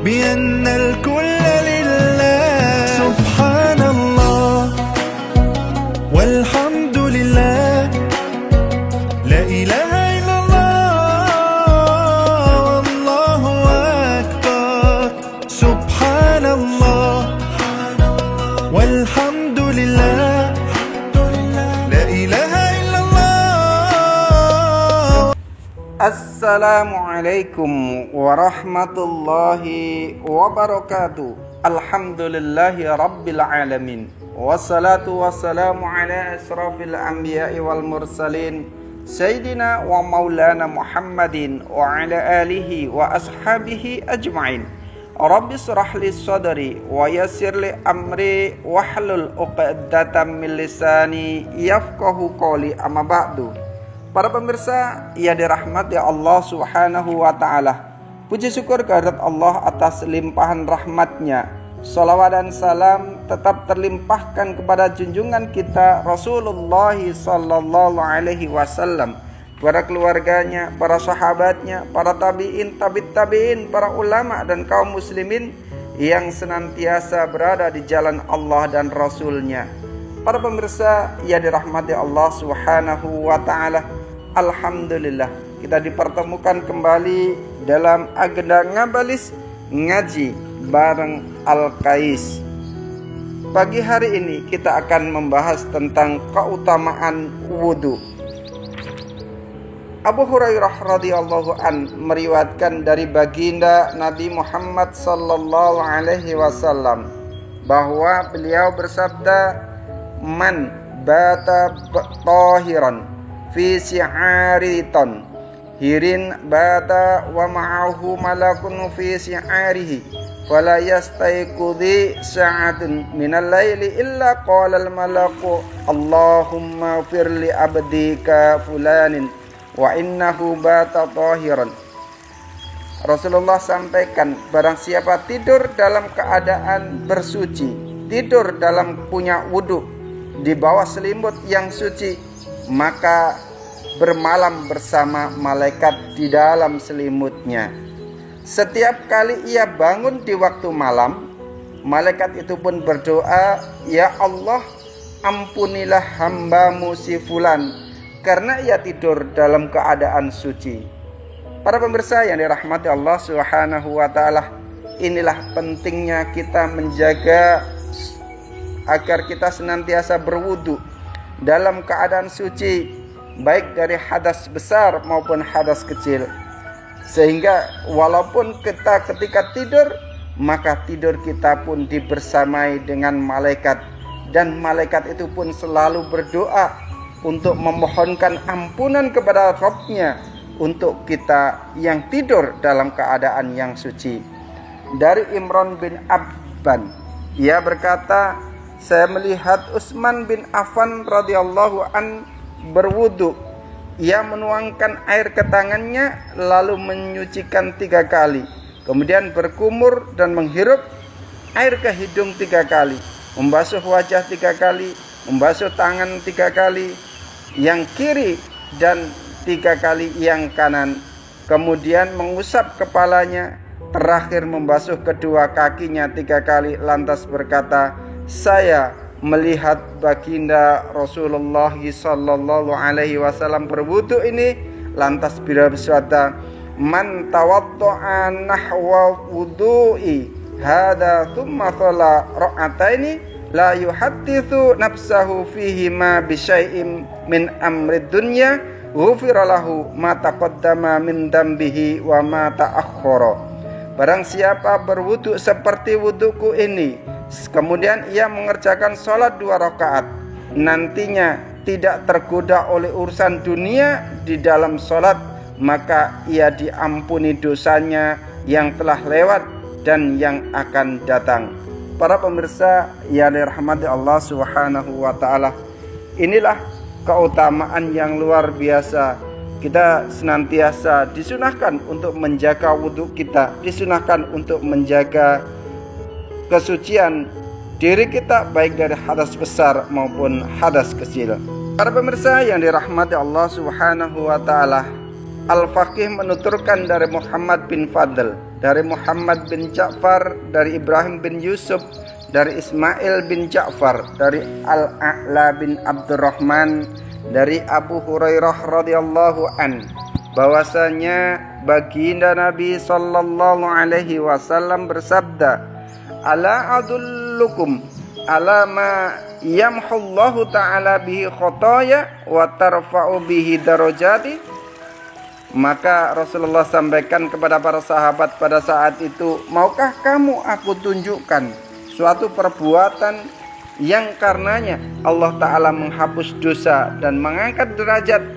بأن الكل لله. سبحان الله والحمد لله، لا إله إلا الله والله أكبر. سبحان الله والحمد لله، لا إله إلا الله. Assalamualaikum warahmatullahi wabarakatuh. Alhamdulillahi rabbil alamin, wassalatu wassalamu ala asrafil anbiya'i wal mursalin, Sayyidina wa maulana Muhammadin wa ala alihi wa ashabihi ajma'in. Rabbi shrah li sadri wa yassir li amri wahlul 'uqdatam min lisani yafqahu qawli, amma ba'du. Para pemirsa yang dirahmati Allah Subhanahu wa ta'ala, puji syukur kehadirat Allah atas limpahan rahmatnya. Salawat dan salam tetap terlimpahkan kepada junjungan kita Rasulullah sallallahu alaihi wasallam, para keluarganya, para sahabatnya, para tabi'in, tabi'in, para ulama dan kaum muslimin yang senantiasa berada di jalan Allah dan Rasulnya. Para pemirsa yang dirahmati Allah Subhanahu wa ta'ala, alhamdulillah kita dipertemukan kembali dalam agenda ngabalis ngaji bareng Al-Kais. Pagi hari ini kita akan membahas tentang keutamaan wudhu. Abu Hurairah radhiyallahu an meriwayatkan dari baginda Nabi Muhammad sallallahu alaihi wasallam bahwa beliau bersabda, "Man bata tahiran fi si'ariton hirin bata wa ma'ahu malakun fi si'arihi fala yastayqudhi sa'atun minal laili illa qala al malaku Allahumma firli abdika fulanin wa innahu bata tahiran." Rasulullah sampaikan, barang siapa tidur dalam keadaan bersuci, tidur dalam punya wudhu di bawah selimut yang suci, maka bermalam bersama malaikat di dalam selimutnya. Setiap kali ia bangun di waktu malam, malaikat itu pun berdoa, "Ya Allah, ampunilah hambamu si fulan, karena ia tidur dalam keadaan suci." Para pemirsa yang dirahmati Allah Subhanahu wa ta'ala, inilah pentingnya kita menjaga agar kita senantiasa berwudu dalam keadaan suci, baik dari hadas besar maupun hadas kecil, sehingga walaupun kita ketika tidur, maka tidur kita pun dibersamai dengan malaikat, dan malaikat itu pun selalu berdoa untuk memohonkan ampunan kepada Rabb-Nya untuk kita yang tidur dalam keadaan yang suci. Dari Imran bin Abban, ia berkata, "Saya melihat Utsman bin Affan radhiyallahu an berwudu. Ia menuangkan air ke tangannya lalu menyucikan 3 kali, kemudian berkumur dan menghirup air ke hidung 3 kali, membasuh wajah 3 kali, membasuh tangan 3 kali yang kiri dan 3 kali yang kanan, kemudian mengusap kepalanya, terakhir membasuh kedua kakinya 3 kali, lantas berkata, saya melihat baginda Rasulullah sallallahu alaihi wasallam berwudu ini, lantas beliau bersabda, man tawadda'a nahwa wudu'i hadza thumma shalla rak'ataini la yuhadditsu nafsahu fihi ma bi syai'in min amri dunya ghufira lahu ma taqaddama min dambihi wa ma ta'akhkhara. Barang siapa berwudu seperti wuduku ini, kemudian ia mengerjakan sholat 2 rakaat, nantinya tidak tergoda oleh urusan dunia di dalam sholat, maka ia diampuni dosanya yang telah lewat dan yang akan datang. Para pemirsa yang dirahmati Allah Subhanahu wa ta'ala, inilah keutamaan yang luar biasa. Kita senantiasa disunahkan untuk menjaga wudhu kita, disunahkan untuk menjaga kesucian diri kita, baik dari hadas besar maupun hadas kecil. Para pemirsa yang dirahmati Allah Subhanahu wa ta'ala, Al-Faqih menuturkan dari Muhammad bin Fadl, dari Muhammad bin Ja'far, dari Ibrahim bin Yusuf, dari Ismail bin Ja'far, dari Al-A'la bin Abdurrahman, dari Abu Hurairah radhiyallahu an, bahwasanya baginda Nabi sallallahu alaihi wasallam bersabda, "Ala adullukum ala ma yamhullahu ta'ala bihi khotoya wa tarfa'u bihi darajati." Maka Rasulullah sampaikan kepada para sahabat pada saat itu, "Maukah kamu aku tunjukkan suatu perbuatan yang karenanya Allah Ta'ala menghapus dosa dan mengangkat derajat?"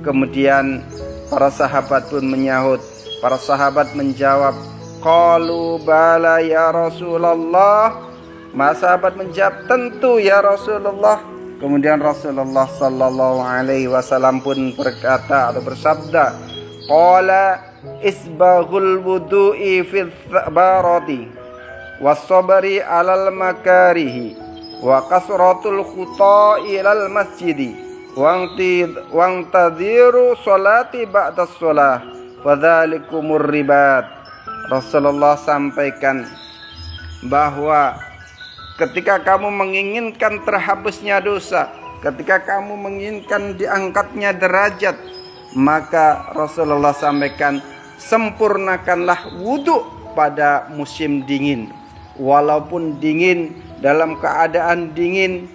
Kemudian para sahabat pun menyahut, para sahabat menjawab, "Qalu bala ya Rasulullah." Maka sahabat menjawab, "Tentu ya Rasulullah." Kemudian Rasulullah sallallahu alaihi wasallam pun berkata atau bersabda, "Qala isbaghul wudu'i fil barati was-sabri 'alal makarihi wa kasratul khuta ilal masjidi wa tadhiru sholati ba'da shalah fadzalikumur ribat." Rasulullah sampaikan bahwa ketika kamu menginginkan terhapusnya dosa, ketika kamu menginginkan diangkatnya derajat, maka Rasulullah sampaikan, sempurnakanlah wudhu pada musim dingin. Walaupun dingin, dalam keadaan dingin,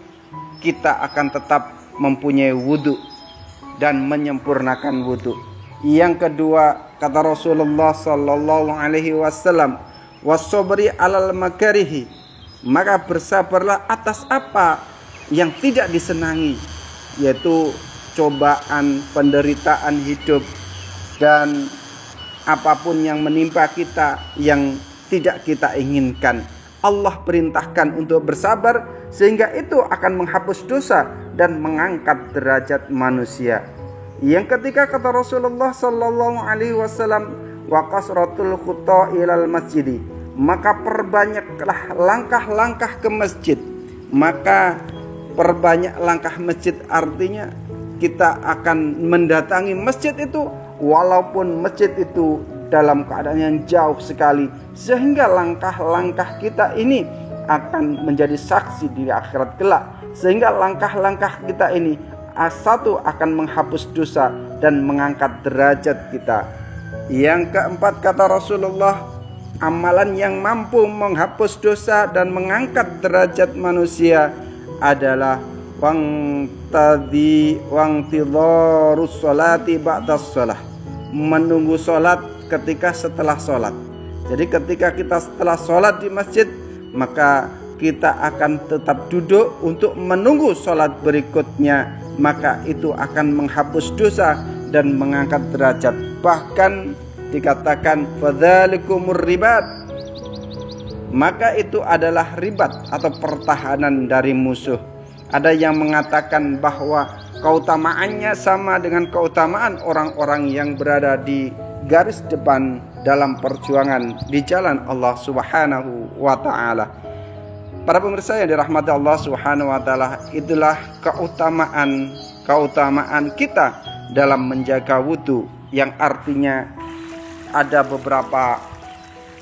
kita akan tetap mempunyai wudhu dan menyempurnakan wudhu. Yang kedua, kata Rasulullah sallallahu alaihi wasallam, "Was-sabri 'alal makarihi." Maka bersabarlah atas apa yang tidak disenangi, yaitu cobaan, penderitaan hidup, dan apapun yang menimpa kita yang tidak kita inginkan. Allah perintahkan untuk bersabar sehingga itu akan menghapus dosa dan mengangkat derajat manusia. Yang ketiga, kata Rasulullah sallallahu alaihi wasallam, "Wa kasratul khuta ilal masjidi." Maka perbanyaklah langkah-langkah ke masjid. Maka perbanyak langkah masjid artinya kita akan mendatangi masjid itu walaupun masjid itu dalam keadaan yang jauh sekali, sehingga langkah-langkah kita ini akan menjadi saksi di akhirat kelak, sehingga langkah-langkah kita ini satu akan menghapus dosa dan mengangkat derajat kita. Yang keempat, kata Rasulullah, amalan yang mampu menghapus dosa dan mengangkat derajat manusia adalah wangtidharus sholati ba'das sholah, menunggu sholat ketika setelah sholat. Jadi ketika kita setelah sholat di masjid, maka kita akan tetap duduk untuk menunggu sholat berikutnya. Maka itu akan menghapus dosa dan mengangkat derajat. Bahkan dikatakan fadzalikumur ribat, maka itu adalah ribat atau pertahanan dari musuh. Ada yang mengatakan bahwa keutamaannya sama dengan keutamaan orang-orang yang berada di garis depan dalam perjuangan di jalan Allah Subhanahu wa ta'ala. Para pemirsa yang dirahmati Allah Subhanahu wa ta'ala, itulah keutamaan kita dalam menjaga wudu, yang artinya ada beberapa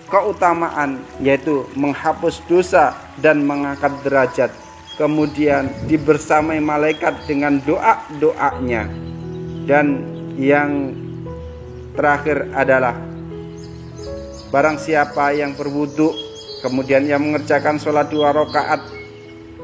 keutamaan, yaitu menghapus dosa dan mengangkat derajat. Kemudian dibersamai malaikat dengan doa-doanya. Dan yang terakhir adalah barang siapa yang berwudu kemudian yang mengerjakan sholat 2 rakaat,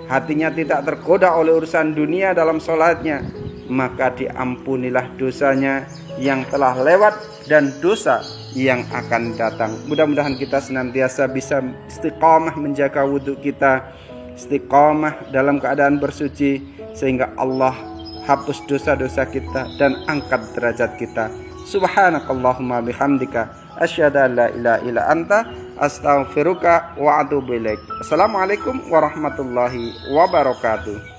hatinya tidak tergoda oleh urusan dunia dalam sholatnya, maka diampunilah dosanya yang telah lewat dan dosa yang akan datang. Mudah-mudahan kita senantiasa bisa istiqamah menjaga wudhu kita, istiqamah dalam keadaan bersuci, sehingga Allah hapus dosa-dosa kita dan angkat derajat kita. Subhanakallahumma bihamdika asyhadu an la ilaha illa anta astaghfiruka wa atubu ilaik. Assalamualaikum warahmatullahi wabarakatuh.